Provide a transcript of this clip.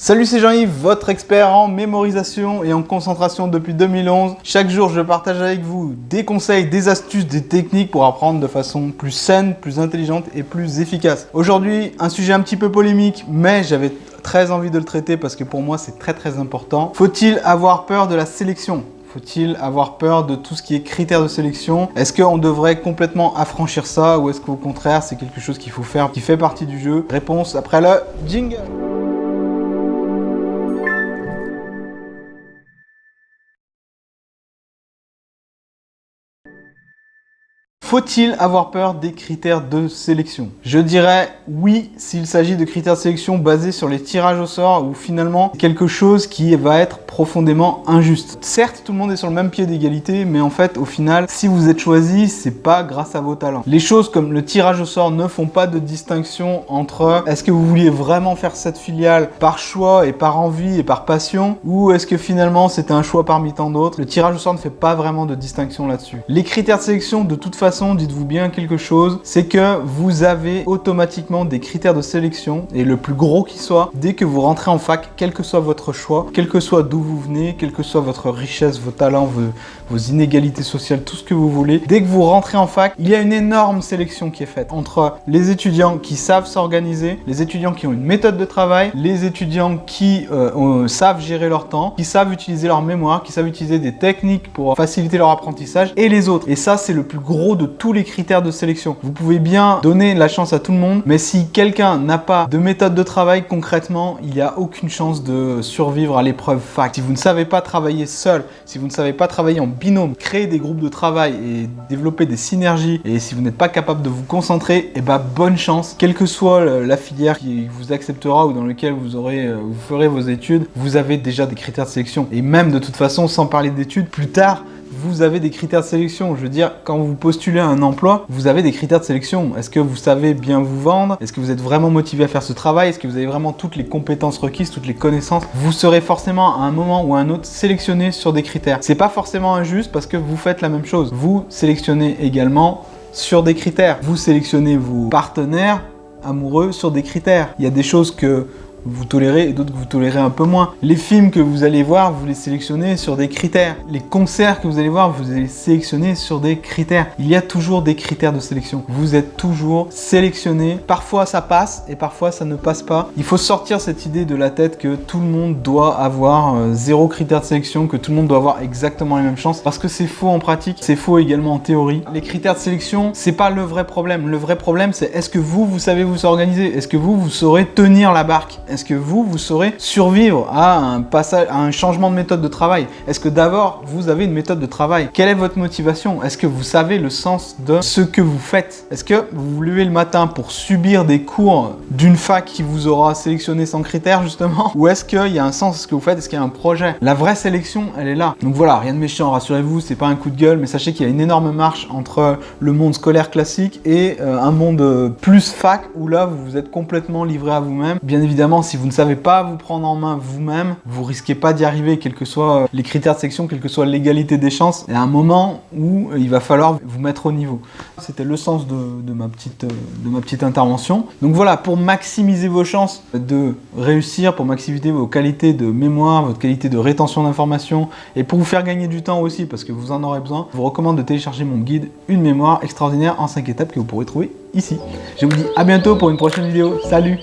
Salut, c'est Jean-Yves, votre expert en mémorisation et en concentration depuis 2011. Chaque jour, je partage avec vous des conseils, des astuces, des techniques pour apprendre de façon plus saine, plus intelligente et plus efficace. Aujourd'hui, un sujet un petit peu polémique, mais j'avais très envie de le traiter parce que pour moi, c'est très important. Faut-il avoir peur de la sélection ? Faut-il avoir peur de tout ce qui est critères de sélection? Est-ce qu'on devrait complètement affranchir ça ou est-ce qu'au contraire, c'est quelque chose qu'il faut faire, qui fait partie du jeu? Réponse après le jingle. Faut-il avoir peur des critères de sélection? Je dirais oui s'il s'agit de critères de sélection basés sur les tirages au sort ou finalement quelque chose qui va être profondément injuste. Certes, tout le monde est sur le même pied d'égalité, mais en fait, au final, si vous êtes choisi, c'est pas grâce à vos talents. Les choses comme le tirage au sort ne font pas de distinction entre est-ce que vous vouliez vraiment faire cette filiale par choix et par envie et par passion ou est-ce que finalement c'était un choix parmi tant d'autres. Le tirage au sort ne fait pas vraiment de distinction là-dessus. Les critères de sélection, de toute façon, dites-vous bien quelque chose, c'est que vous avez automatiquement des critères de sélection et le plus gros qui soit, dès que vous rentrez en fac, quel que soit votre choix, quel que soit d'où vous venez, quelle que soit votre richesse, vos talents, vos inégalités sociales, tout ce que vous voulez, dès que vous rentrez en fac, il y a une énorme sélection qui est faite entre les étudiants qui savent s'organiser, les étudiants qui ont une méthode de travail, les étudiants qui savent gérer leur temps, qui savent utiliser leur mémoire, qui savent utiliser des techniques pour faciliter leur apprentissage et les autres. Et ça, c'est le plus gros de tous les critères de sélection. Vous pouvez bien donner la chance à tout le monde, mais si quelqu'un n'a pas de méthode de travail, concrètement, il n'y a aucune chance de survivre à l'épreuve fac. Si vous ne savez pas travailler seul, si vous ne savez pas travailler en binôme, créer des groupes de travail et développer des synergies, et si vous n'êtes pas capable de vous concentrer, eh ben bonne chance. Quelle que soit la filière qui vous acceptera ou dans laquelle vous ferez vos études, vous avez déjà des critères de sélection. Et même de toute façon, sans parler d'études, plus tard, vous avez des critères de sélection. Je veux dire, quand vous postulez à un emploi, vous avez des critères de sélection. Est-ce que vous savez bien vous vendre? Est-ce que vous êtes vraiment motivé à faire ce travail? Est-ce que vous avez vraiment toutes les compétences requises, toutes les connaissances? Vous serez forcément à un moment ou à un autre sélectionné sur des critères. C'est pas forcément injuste parce que vous faites la même chose. Vous sélectionnez également sur des critères. Vous sélectionnez vos partenaires amoureux sur des critères. Il y a des choses que vous tolérez et d'autres que vous tolérez un peu moins. Les films que vous allez voir, vous les sélectionnez sur des critères. Les concerts que vous allez voir, vous allez les sélectionner sur des critères. Il y a toujours des critères de sélection. Vous êtes toujours sélectionné. Parfois ça passe et parfois ça ne passe pas. Il faut sortir cette idée de la tête que tout le monde doit avoir zéro critère de sélection, que tout le monde doit avoir exactement les mêmes chances, parce que c'est faux en pratique, c'est faux également en théorie. Les critères de sélection, c'est pas le vrai problème. Le vrai problème, c'est est-ce que vous savez vous organiser? Est-ce que vous saurez tenir la barque? Est-ce que vous saurez survivre à un passage, à un changement de méthode de travail? Est-ce que d'abord, vous avez une méthode de travail? Quelle est votre motivation? Est-ce que vous savez le sens de ce que vous faites? Est-ce que vous vous levez le matin pour subir des cours d'une fac qui vous aura sélectionné sans critères, justement? Ou est-ce qu'il y a un sens à ce que vous faites? Est-ce qu'il y a un projet? La vraie sélection, elle est là. Donc voilà, rien de méchant, rassurez-vous, c'est pas un coup de gueule, mais sachez qu'il y a une énorme marche entre le monde scolaire classique et un monde plus fac, où là, vous êtes complètement livré à vous-même. Bien évidemment, si vous ne savez pas vous prendre en main vous-même, vous risquez pas d'y arriver, quels que soient les critères de sélection, quelle que soit l'égalité des chances. Il y a un moment où il va falloir vous mettre au niveau. C'était le sens de ma petite intervention. Donc voilà, pour maximiser vos chances de réussir, pour maximiser vos qualités de mémoire, votre qualité de rétention d'informations, et pour vous faire gagner du temps aussi, parce que vous en aurez besoin, je vous recommande de télécharger mon guide Une mémoire extraordinaire en 5 étapes que vous pourrez trouver ici. Je vous dis à bientôt pour une prochaine vidéo. Salut!